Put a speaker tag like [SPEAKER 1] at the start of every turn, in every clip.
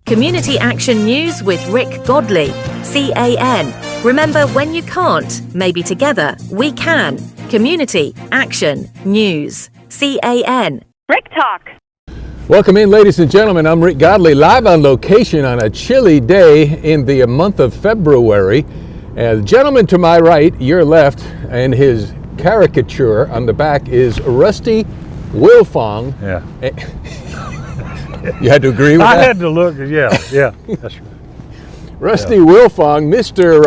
[SPEAKER 1] Community Action News with Rick Godley, CAN. Remember, when you can't, maybe together we can. Community Action News, CAN.
[SPEAKER 2] Rick Talk.
[SPEAKER 3] Welcome in, ladies and gentlemen. I'm Rick Godley, live on location on a chilly day in the month of February. The gentleman to my right, your left, and his caricature on the back is Rusty Wilfong.
[SPEAKER 4] Yeah.
[SPEAKER 3] You had to agree with that?
[SPEAKER 4] I had to look, yeah, that's right.
[SPEAKER 3] Rusty Wilfong, Mr.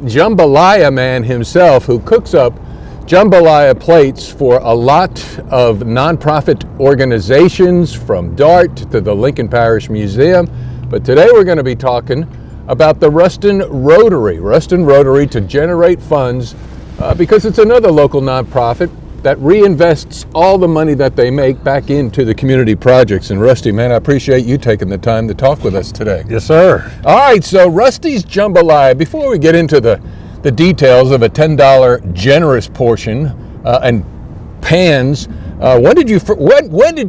[SPEAKER 3] Jambalaya man himself, who cooks up jambalaya plates for a lot of nonprofit organizations, from DART to the Lincoln Parish Museum. But today we're going to be talking about the Ruston Rotary to generate funds because it's another local nonprofit that reinvests all the money that they make back into the community projects. And Rusty, man, I appreciate you taking the time to talk with us today.
[SPEAKER 4] Yes, sir.
[SPEAKER 3] All right, so Rusty's Jambalaya, before we get into the details of a $10 generous portion and pans, when did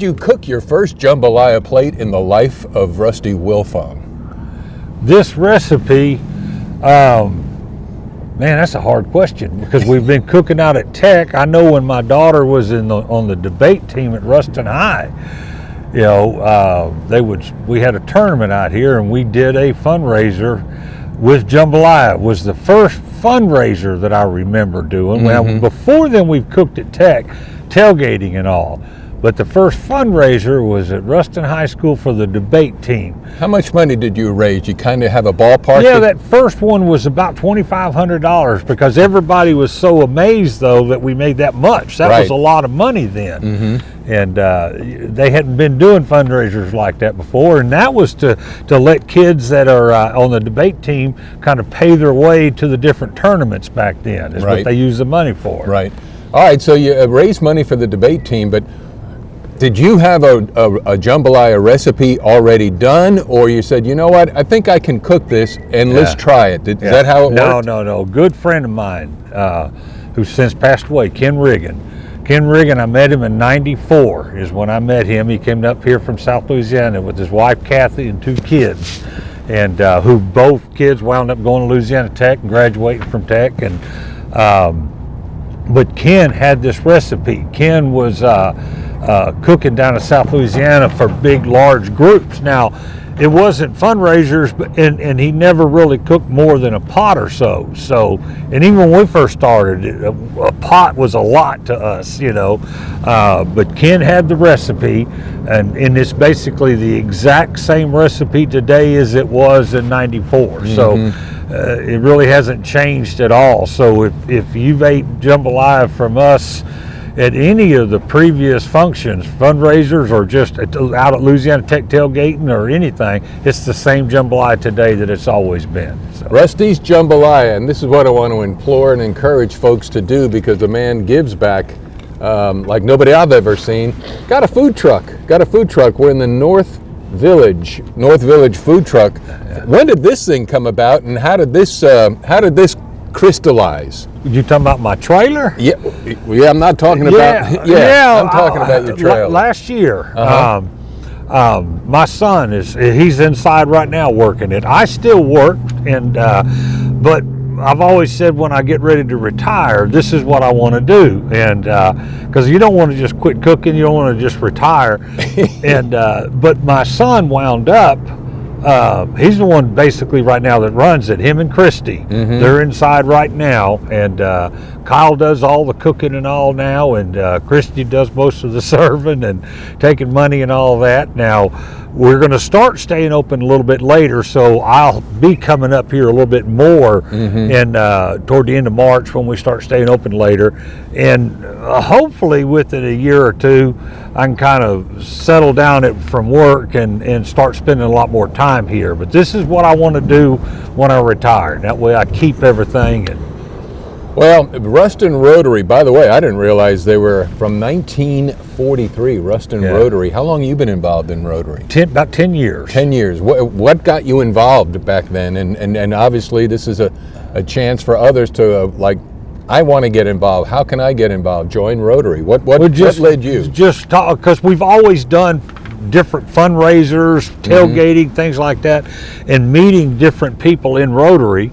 [SPEAKER 3] you cook your first jambalaya plate in the life of Rusty Wilfong?
[SPEAKER 4] This recipe, man, that's a hard question because we've been cooking out at Tech. I know when my daughter was on the debate team at Ruston High, you know, we had a tournament out here and we did a fundraiser with jambalaya. It was the first fundraiser that I remember doing.
[SPEAKER 3] Mm-hmm.
[SPEAKER 4] Well, before then we've cooked at Tech, tailgating and all. But the first fundraiser was at Ruston High School for the debate team.
[SPEAKER 3] How much money did you raise? You kind of have a ballpark?
[SPEAKER 4] Yeah, that first one was about $2,500 because everybody was so amazed, though, that we made that much. That was a lot of money then.
[SPEAKER 3] Mm-hmm.
[SPEAKER 4] And they hadn't been doing fundraisers like that before. And that was to let kids that are on the debate team kind of pay their way to the different tournaments back then, is what they used the money for.
[SPEAKER 3] Right. All right, so you raised money for the debate team, but did you have a jambalaya recipe already done, or you said, you know what, I think I can cook this and let's try it? Is that how it worked?
[SPEAKER 4] No. Good friend of mine who's since passed away, Ken Riggin. Ken Riggin, I met him in '94 is when I met him. He came up here from South Louisiana with his wife, Kathy, and 2 kids, and who both kids wound up going to Louisiana Tech and graduating from Tech. And but Ken had this recipe. Ken was cooking down in South Louisiana for big, large groups. Now, it wasn't fundraisers, but and he never really cooked more than a pot or so. So, and even when we first started, a pot was a lot to us, you know. But Ken had the recipe, and it's basically the exact same recipe today as it was in '94. Mm-hmm. So, it really hasn't changed at all. So, if you've ate jambalaya from us at any of the previous functions, fundraisers, or just out at Louisiana Tech tailgating or anything, it's the same jambalaya today that it's always been. So. Rusty's
[SPEAKER 3] Jambalaya, and this is what I want to implore and encourage folks to do, because the man gives back like nobody I've ever seen. Got a food truck. We're in the North Village food truck. Yeah. When did this thing come about, and how did this crystallize?
[SPEAKER 4] You talking about my trailer?
[SPEAKER 3] Yeah. I'm not talking about. I'm talking about your trailer.
[SPEAKER 4] Last year, my son he's inside right now working it. I still work, and but I've always said when I get ready to retire, this is what I want to do, and because you don't want to just quit cooking, you don't want to just retire, and but my son wound up. He's the one basically right now that runs it, him and Christy. Mm-hmm. They're inside right now, and Kyle does all the cooking and all now, and Christy does most of the serving and taking money and all that. Now, we're going to start staying open a little bit later, so I'll be coming up here a little bit more and toward the end of March when we start staying open later. And hopefully within a year or two, I can kind of settle down from work and start spending a lot more time here. But this is what I want to do when I retire. That way I keep everything.
[SPEAKER 3] Well, Ruston Rotary, by the way, I didn't realize they were from 1943, Ruston Rotary. How long have you been involved in Rotary?
[SPEAKER 4] About 10 years.
[SPEAKER 3] 10 years. What got you involved back then? And obviously this is a chance for others to, I want to get involved. How can I get involved? Join Rotary. What led you?
[SPEAKER 4] Just talk, because we've always done different fundraisers, tailgating, things like that, and meeting different people in Rotary.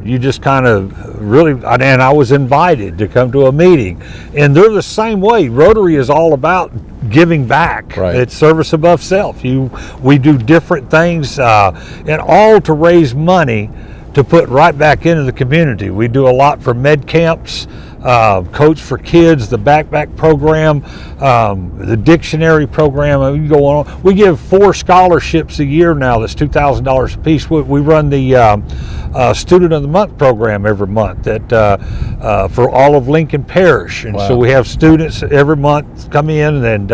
[SPEAKER 4] You just kind of really, and I was invited to come to a meeting, and they're the same way. Rotary is all about giving back.
[SPEAKER 3] Right.
[SPEAKER 4] It's service above self. We do different things, and all to raise money to put right back into the community. We do a lot for med camps, Coach for Kids, the backpack program, the dictionary program. We can go on. We give 4 scholarships a year now. That's $2,000 a piece. We run the Student of the Month program every month for all of Lincoln Parish, and so we have students every month come in, and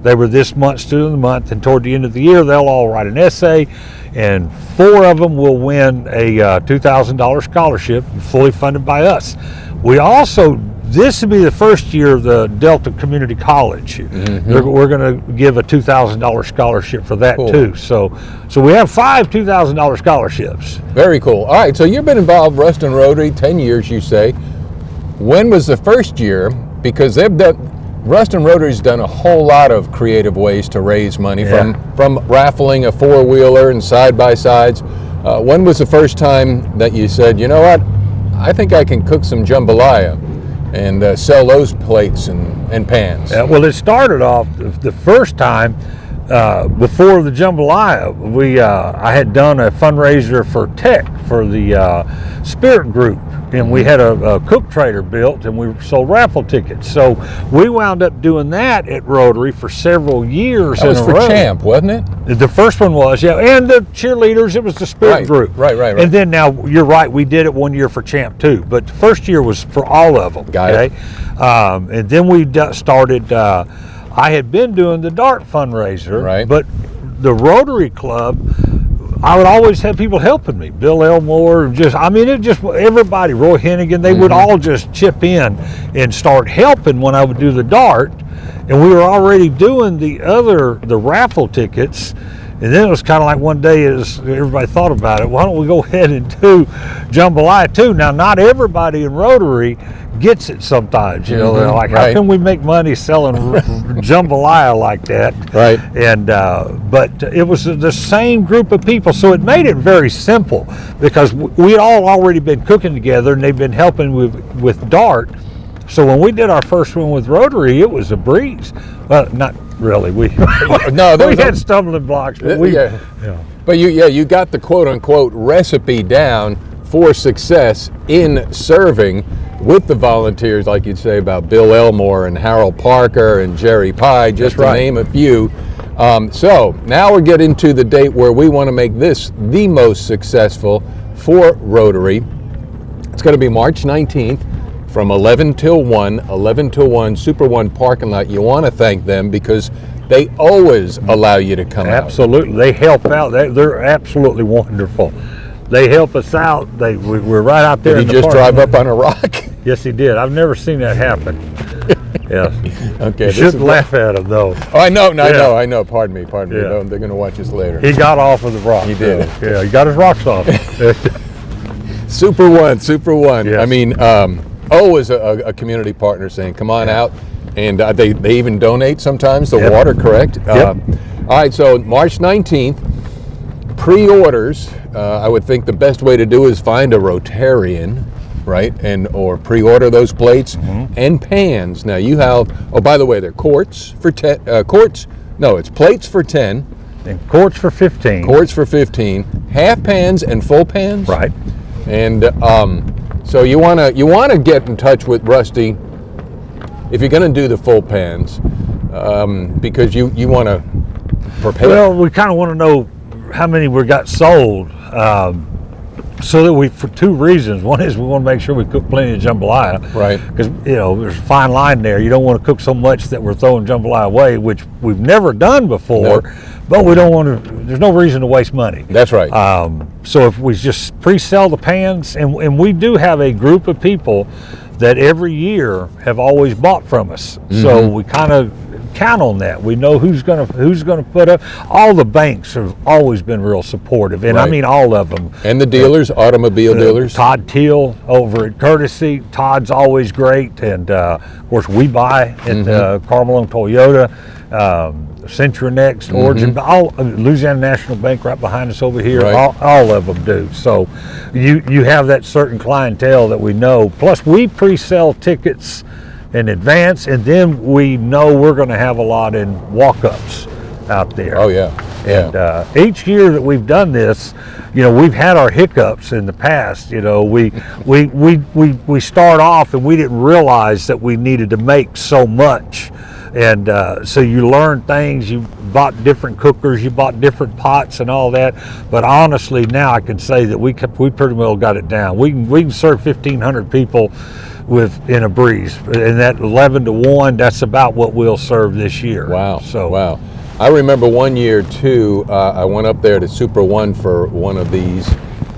[SPEAKER 4] they were this month's Student of the Month, and toward the end of the year they'll all write an essay, and 4 of them will win a $2,000 scholarship fully funded by us. We also, this would be the first year of the Delta Community College. We're going to give a $2,000 scholarship for that too. So we have 5 $2,000 scholarships.
[SPEAKER 3] Very cool. All right, so you've been involved with Ruston Rotary 10 years, you say. When was the first year? Because Ruston Rotary's done a whole lot of creative ways to raise money, from raffling a 4-wheeler and side-by-sides. When was the first time that you said, you know what, I think I can cook some jambalaya and sell those plates and pans?
[SPEAKER 4] Well, it started off the first time before the jambalaya. I had done a fundraiser for Tech for the Spirit Group, and we had a cook trailer built, and we sold raffle tickets. So we wound up doing that at Rotary for several years.
[SPEAKER 3] That was for Champ, wasn't it?
[SPEAKER 4] The first one was, and the cheerleaders, it was the Spirit Group.
[SPEAKER 3] Right.
[SPEAKER 4] And then now, you're right, we did it one year for Champ too, but the first year was for all of them.
[SPEAKER 3] Got it.
[SPEAKER 4] And then we started, I had been doing the Dart fundraiser, but the Rotary Club, I would always have people helping me. Bill Elmore, everybody, Roy Hennigan, they would all just chip in and start helping when I would do the Dart. And we were already doing the raffle tickets. And then it was kind of like one day, as everybody thought about it, why don't we go ahead and do jambalaya too? Now, not everybody in Rotary gets it sometimes. They're like, how can we make money selling jambalaya like that?
[SPEAKER 3] Right.
[SPEAKER 4] And but it was the same group of people, so it made it very simple, because we had all already been cooking together, and they've been helping with Dart. So when we did our first one with Rotary, it was a breeze. Well, not really. We had stumbling blocks, but
[SPEAKER 3] But you got the quote unquote recipe down for success in serving with the volunteers, like you'd say about Bill Elmore and Harold Parker and Jerry Pye, just to name a few. So now we're getting to the date where we want to make this the most successful for Rotary. It's going to be March 19th. From 11 till 1, Super 1 parking lot. You want to thank them because they always allow you to come out.
[SPEAKER 4] Absolutely. They help out. They're absolutely wonderful. They help us out. We're right out there.
[SPEAKER 3] Did he just drive up on a rock?
[SPEAKER 4] Yes, he did. I've never seen that happen. Yes.
[SPEAKER 3] Okay.
[SPEAKER 4] You shouldn't laugh at him, though.
[SPEAKER 3] Oh, I know. I know. Pardon me. Yeah. They're going to watch us later.
[SPEAKER 4] He got off of the rock.
[SPEAKER 3] He did.
[SPEAKER 4] Yeah, he got his rocks off.
[SPEAKER 3] Super One.
[SPEAKER 4] Yes.
[SPEAKER 3] I mean, is a community partner saying, come on out. And they even donate sometimes the water, correct? All right, so March 19th, pre-orders, I would think the best way to do is find a Rotarian, right? Or pre-order those plates and pans. Now you have, by the way, they're quarts for 10, it's plates for 10.
[SPEAKER 4] And quarts for 15.
[SPEAKER 3] Quarts for 15. Half pans and full pans.
[SPEAKER 4] Right.
[SPEAKER 3] And so you wanna get in touch with Rusty if you're going to do the full pans, because you want to prepare.
[SPEAKER 4] Well, we kind of want to know how many we got sold, so that for 2 reasons. One is we want to make sure we cook plenty of jambalaya,
[SPEAKER 3] right?
[SPEAKER 4] Because there's a fine line there. You don't want to cook so much that we're throwing jambalaya away, which we've never done before.
[SPEAKER 3] Nope.
[SPEAKER 4] But we don't want to. There's no reason to waste money.
[SPEAKER 3] That's right.
[SPEAKER 4] So if we just pre-sell the pans, and we do have a group of people that every year have always bought from us. So we kind of count on that. We know who's gonna put up. All the banks have always been real supportive, and I mean all of them.
[SPEAKER 3] And the dealers, automobile dealers.
[SPEAKER 4] Todd Teal over at Courtesy. Todd's always great, and of course we buy at Carmel and Toyota. Centronex, Origin, all Louisiana National Bank right behind us over here.
[SPEAKER 3] Right.
[SPEAKER 4] All of them do. So you have that certain clientele that we know. Plus, we pre-sell tickets in advance, and then we know we're going to have a lot in walk-ups out there.
[SPEAKER 3] Oh yeah.
[SPEAKER 4] And each year that we've done this, we've had our hiccups in the past. We start off and we didn't realize that we needed to make so much. And so you learn things, you bought different cookers, you bought different pots and all that. But honestly, now I can say that we pretty well got it down. We can serve 1,500 people in a breeze. And that 11 to 1, that's about what we'll serve this year.
[SPEAKER 3] Wow.
[SPEAKER 4] So
[SPEAKER 3] wow. I remember one year too, I went up there to Super One for one of these,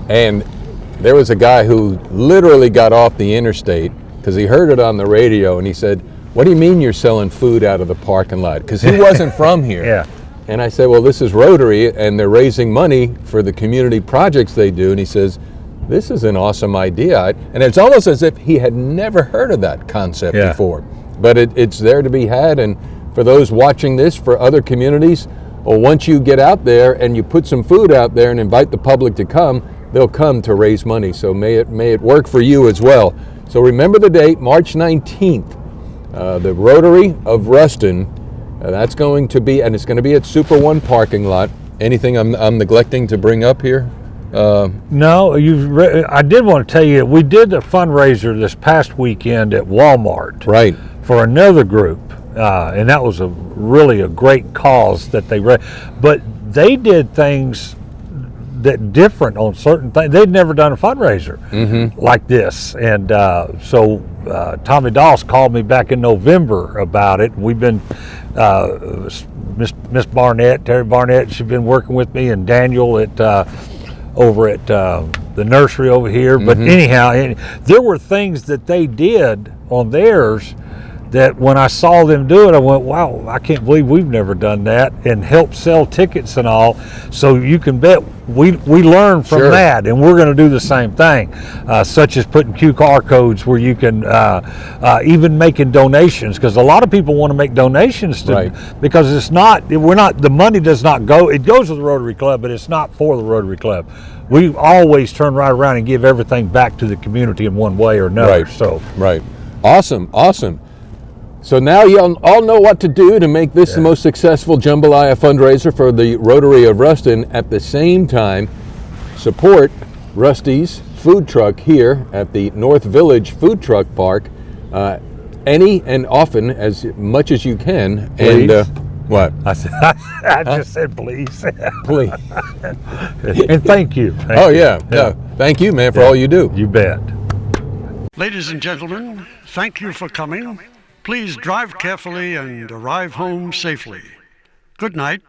[SPEAKER 3] and there was a guy who literally got off the interstate because he heard it on the radio, and he said, "What do you mean you're selling food out of the parking lot?" Because he wasn't from here.
[SPEAKER 4] Yeah.
[SPEAKER 3] And I said, "Well, this is Rotary, and they're raising money for the community projects they do." And he says, "This is an awesome idea." And it's almost as if he had never heard of that concept before. But it's there to be had, and for those watching this, for other communities, or once you get out there and you put some food out there and invite the public to come, they'll come to raise money. So may it work for you as well. So remember the date, March 19th, the Rotary of Ruston. That's going to be, and it's going to be at Super One parking lot. Anything I'm neglecting to bring up here?
[SPEAKER 4] No, I did want to tell you, we did a fundraiser this past weekend at Walmart.
[SPEAKER 3] Right.
[SPEAKER 4] For another group. And that was really a great cause that they read. But they did things that different on certain things. They'd never done a fundraiser like this. And so Tommy Doss called me back in November about it. We've been, Miss Barnett, Terry Barnett, she's been working with me, and Daniel over at the nursery over here. But anyhow, there were things that they did on theirs that when I saw them do it, I went, wow, I can't believe we've never done that, and help sell tickets and all. So you can bet we learn from that, and we're going to do the same thing, such as putting QR codes where you can even making donations, because a lot of people want to make donations to, because the money does not go, it goes to the Rotary Club, but it's not for the Rotary Club. We always turn right around and give everything back to the community in one way or another.
[SPEAKER 3] Awesome. So now you all know what to do to make this the most successful Jambalaya fundraiser for the Rotary of Ruston. At the same time, support Rusty's food truck here at the North Village Food Truck Park, any and often, as much as you can.
[SPEAKER 4] Please.
[SPEAKER 3] And what?
[SPEAKER 4] I just said please.
[SPEAKER 3] Please.
[SPEAKER 4] And thank you.
[SPEAKER 3] Thank you, man, for all you do.
[SPEAKER 4] You bet.
[SPEAKER 2] Ladies and gentlemen, thank you for coming. Please drive carefully and arrive home safely. Good night.